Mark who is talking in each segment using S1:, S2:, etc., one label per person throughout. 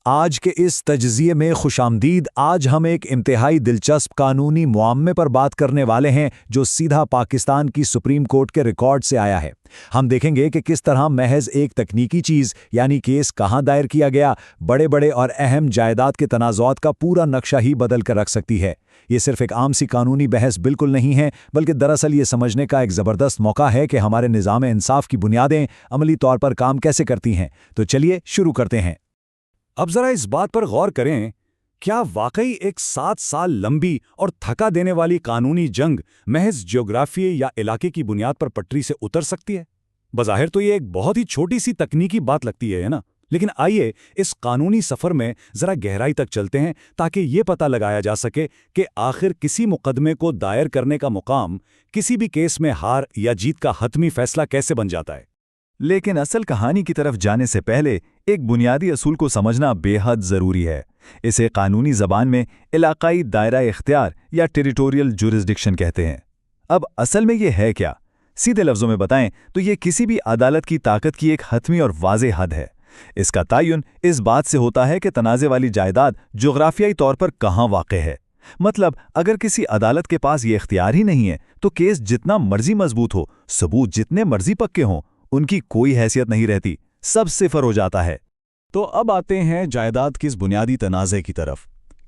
S1: आज के इस तजज़िये में खुशामदीद। आज हम एक इंतहाई दिलचस्प कानूनी मुआम्मे पर बात करने वाले हैं जो सीधा पाकिस्तान की सुप्रीम कोर्ट के रिकॉर्ड से आया है। हम देखेंगे कि किस तरह महज एक तकनीकी चीज़ यानी केस कहाँ दायर किया गया बड़े बड़े और अहम जायदाद के तनाज़ुआत का पूरा नक्शा ही बदल कर रख सकती है। ये सिर्फ एक आम सी कानूनी बहस बिल्कुल नहीं है, बल्कि दरअसल ये समझने का एक ज़बरदस्त मौका है कि हमारे निज़ाम इंसाफ की बुनियादें अमली तौर पर काम कैसे करती हैं। तो चलिए शुरू करते हैं। अब जरा इस बात पर गौर करें, क्या वाकई एक 7 साल लंबी और थका देने वाली कानूनी जंग महज ज्योग्राफी या इलाके की बुनियाद पर पटरी से उतर सकती है? बज़ाहिर तो ये एक बहुत ही छोटी सी तकनीकी बात लगती है ना? लेकिन आइए इस कानूनी सफ़र में ज़रा गहराई तक चलते हैं ताकि ये पता लगाया जा सके कि आखिर किसी मुकदमे को दायर करने का मुकाम किसी भी केस में हार या जीत का हतमी फैसला कैसे बन जाता है।
S2: लेकिन असल कहानी की तरफ जाने से पहले एक बुनियादी असूल को समझना बेहद ज़रूरी है। इसे कानूनी ज़बान में इलाकाई दायरा इख्तियार या टेरिटोरियल जुरिस्डिक्शन कहते हैं। अब असल में ये है क्या? सीधे लफ्ज़ों में बताएं तो ये किसी भी अदालत की ताकत की एक हतमी और वाज़े हद है। इसका तायुन इस बात से होता है कि तनाज़े वाली जायदाद जोग्राफियाई तौर पर कहाँ वाक़ है। मतलब अगर किसी अदालत के पास ये इख्तियार ही नहीं है तो केस जितना मर्जी मजबूत हो, सबूत जितने मर्जी पक्के हों, उनकी कोई हैसियत नहीं रहती, सब सिफर हो जाता है।
S1: तो अब आते हैं जायदाद के इस बुनियादी तनाज़े की तरफ।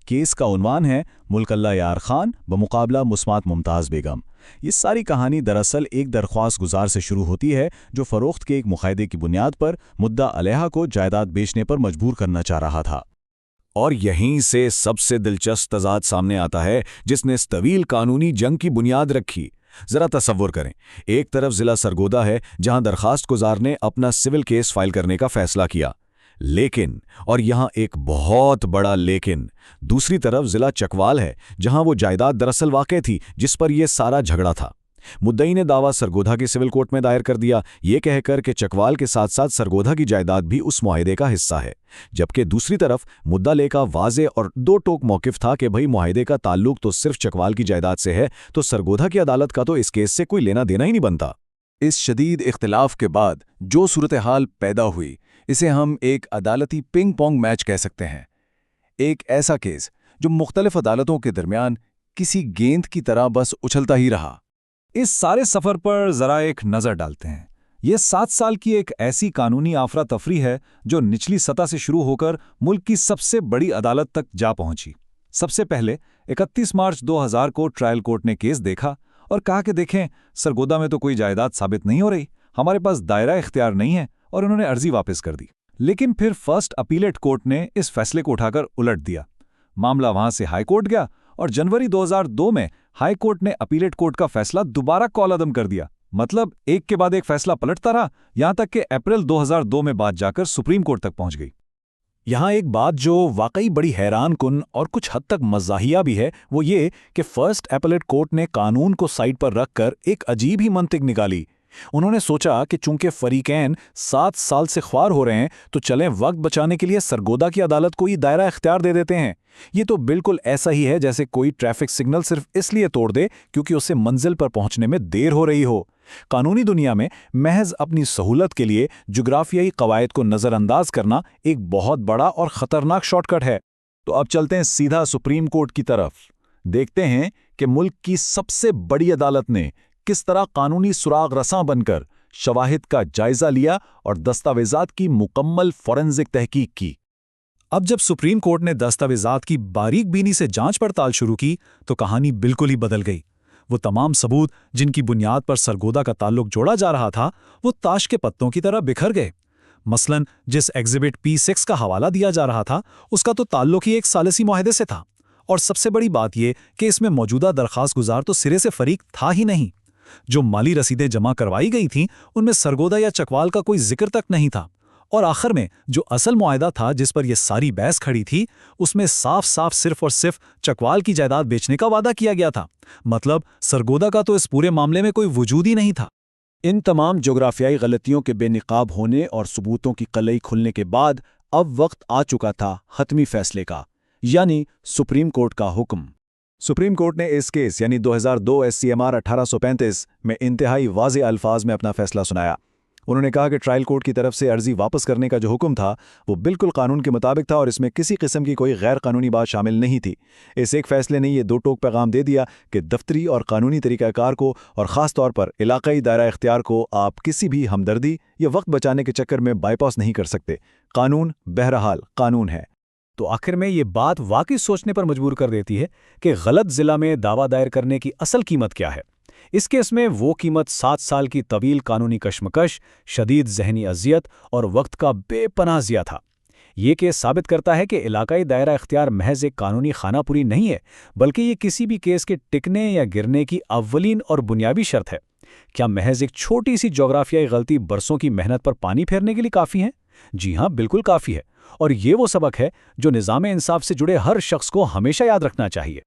S1: केस का उन्वान है मुल्क अल्लाह यार खान बमुकाबला मुस्मात मुमताज़ बेगम। ये सारी कहानी दरअसल एक दरख्वास्त गुजार से शुरू होती है जो फ़रोख्त के एक मुआहदे की बुनियाद पर मुद्दा अलैहा को जायदाद बेचने पर मजबूर करना चाह रहा था। और यहीं से सबसे दिलचस्प तज़ाद सामने आता है जिसने इस तवील कानूनी जंग की बुनियाद रखी। ज़रा तसव्वुर करें, एक तरफ ज़िला सरगोदा है जहां दरखास्त गुजार ने अपना सिविल केस फाइल करने का फैसला किया, लेकिन और यहां एक बहुत बड़ा लेकिन, दूसरी तरफ ज़िला चकवाल है जहां वो जायदाद दरअसल वाक़ई थी जिस पर यह सारा झगड़ा था। मुद्दई ने दावा सरगोधा की सिविल कोर्ट में दायर कर दिया, ये कहकर कि चकवाल के साथ साथ सरगोधा की जायदाद भी उस मुआहदे का हिस्सा है, जबकि दूसरी तरफ मुद्दा लेका वाज़े और दो टोक मौक़िफ़ था कि भाई मुआहदे का ताल्लुक तो सिर्फ चकवाल की जायदाद से है, तो सरगोधा की अदालत का तो इस केस से कोई लेना देना ही नहीं बनता।
S2: इस शदीद इख्तिलाफ के बाद जो सूरत हाल पैदा हुई, इसे हम एक अदालती पिंग पोंग मैच कह सकते हैं। एक ऐसा केस जो मुख्तलिफ अदालतों के दरमियान किसी गेंद की तरह बस उछलता ही रहा।
S1: इस सारे सफ़र पर ज़रा एक नज़र डालते हैं। ये 7 साल की एक ऐसी कानूनी आफरा तफरी है जो निचली सतह से शुरू होकर मुल्क की सबसे बड़ी अदालत तक जा पहुंची। सबसे पहले 31 मार्च 2000 को ट्रायल कोर्ट ने केस देखा और कहा कि देखें, सरगोदा में तो कोई जायदाद साबित नहीं हो रही, हमारे पास दायरा इख्तियार नहीं है, और उन्होंने अर्जी वापस कर दी। लेकिन फिर फर्स्ट अपीलेट कोर्ट ने इस फैसले को उठाकर उलट दिया। मामला वहां से हाई कोर्ट गया और जनवरी 2002 में हाई कोर्ट ने अपीलेट कोर्ट का फैसला दोबारा कॉलअदम कर दिया। मतलब एक के बाद एक फैसला पलटता रहा, यहां तक कि अप्रैल 2002 में बात जाकर सुप्रीम कोर्ट तक पहुंच गई। यहां एक बात जो वाकई बड़ी हैरान कुन और कुछ हद तक मज़ाहिया भी है, वो ये कि फर्स्ट अपीलेट कोर्ट ने कानून को साइड पर रखकर एक अजीब ही मंतिक निकाली। उन्होंने सोचा कि चूंकि फरीकैन 7 साल से ख्वार हो रहे हैं तो चलें वक्त बचाने के लिए सरगोदा की अदालत को ये दायरा इख्तियार दे देते हैं। ये तो बिल्कुल ऐसा ही है जैसे कोई ट्रैफिक सिग्नल सिर्फ इसलिए तोड़ दे क्योंकि उसे मंजिल पर पहुंचने में देर हो रही हो। कानूनी दुनिया में महज अपनी सहूलत के लिए जुग्राफियाई कवायद को नज़रअंदाज करना एक बहुत बड़ा और ख़तरनाक शॉर्टकट है। तो अब चलते हैं सीधा सुप्रीम कोर्ट की तरफ। देखते हैं कि मुल्क की सबसे बड़ी अदालत ने किस तरह कानूनी सुराग रसां बनकर शवाहिद का जायजा लिया और दस्तावेजात की मुकम्मल फॉरेंसिक तहकीक की। अब जब सुप्रीम कोर्ट ने दस्तावेजात की बारीक बीनी से जांच पड़ताल शुरू की तो कहानी बिल्कुल ही बदल गई। वो तमाम सबूत जिनकी बुनियाद पर सरगोदा का ताल्लुक जोड़ा जा रहा था, वो ताश के पत्तों की तरह बिखर गए। मसलन जिस एग्जिबिट P6 का हवाला दिया जा रहा था, उसका तो ताल्लुक ही एक सालिसी मुआहदे से था। और सबसे बड़ी बात यह कि इसमें मौजूदा दरखास्त गुजार तो सिरे से फरीक था ही नहीं। जो माली रसीदें जमा करवाई गई थीं, उनमें सरगोदा या चकवाल का कोई जिक्र तक नहीं था। और आखिर में जो असल मुआहदा था जिस पर यह सारी बहस खड़ी थी, उसमें साफ साफ सिर्फ और सिर्फ चकवाल की जायदाद बेचने का वादा किया गया था। मतलब सरगोदा का तो इस पूरे मामले में कोई वजूद ही नहीं था। इन तमाम जोग्राफियाई गलतियों के बेनिकाब होने और सबूतों की कलई खुलने के बाद अब वक्त आ चुका था हतमी फैसले का, यानी सुप्रीम कोर्ट का हुक्म। सुप्रीम कोर्ट ने इस केस यानी 2002 SCMR 1835 में इंतहाई वाज़े अल्फाज में अपना फैसला सुनाया। उन्होंने कहा कि ट्रायल कोर्ट की तरफ से अर्जी वापस करने का जो हुक्म था वो बिल्कुल कानून के मुताबिक था और इसमें किसी किस्म की कोई गैर कानूनी बात शामिल नहीं थी। इस एक फैसले ने ये दो टोक पैगाम दे दिया कि दफ्तरी और कानूनी तरीक़ाकार को और ख़ास तौर पर इलाक़ाई दायरा इख्तियार को आप किसी भी हमदर्दी या वक्त बचाने के चक्कर में बाईपास नहीं कर सकते। कानून बहरहाल कानून है।
S3: तो आखिर में ये बात वाकई सोचने पर मजबूर कर देती है कि गलत जिला में दावा दायर करने की असल कीमत क्या है। इस केस में वो कीमत 7 साल की तवील कानूनी कशमकश, शदीद जहनी अजियत और वक्त का बेपनाह ज़िया था। ये केस साबित करता है कि इलाकाई दायरा इख्तियार महज एक कानूनी खानापुरी नहीं है, बल्कि ये किसी भी केस के टिकने या गिरने की अव्वलीन और बुनियादी शर्त है। क्या महज एक छोटी सी जोग्राफियाई गलती बरसों की मेहनत पर पानी फेरने के लिए काफ़ी है? जी हाँ, बिल्कुल काफ़ी है। और ये वो सबक है जो निज़ाम इंसाफ से जुड़े हर शख्स को हमेशा याद रखना चाहिए।